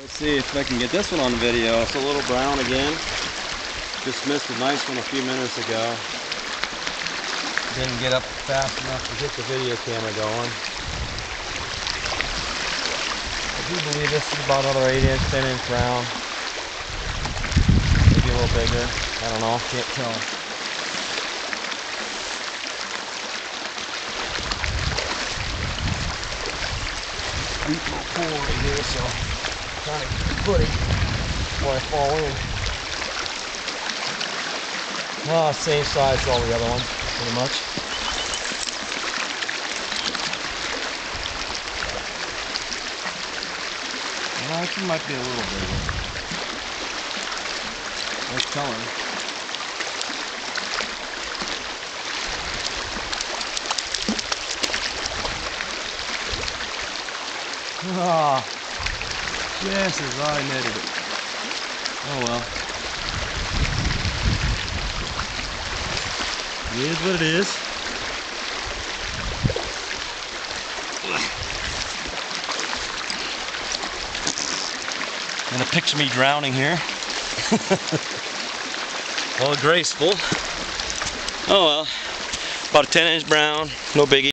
Let's see if I can get this one on video. It's a little brown again. Just missed a nice one a few minutes ago. Didn't get up fast enough to get the video camera going. I do believe this is about another 8-inch, 10-inch brown. Maybe a little bigger. I don't know. Can't tell. Deep little pool right here, so I'm trying to get the footing before I fall in. Well, same size as all the other ones, pretty much. Well, actually might be a little bigger. Nice color. Ah, just as I netted it. Oh well. It is what it is. And a picture of me drowning here. Well, graceful. Oh well. About a 10-inch brown, no biggie.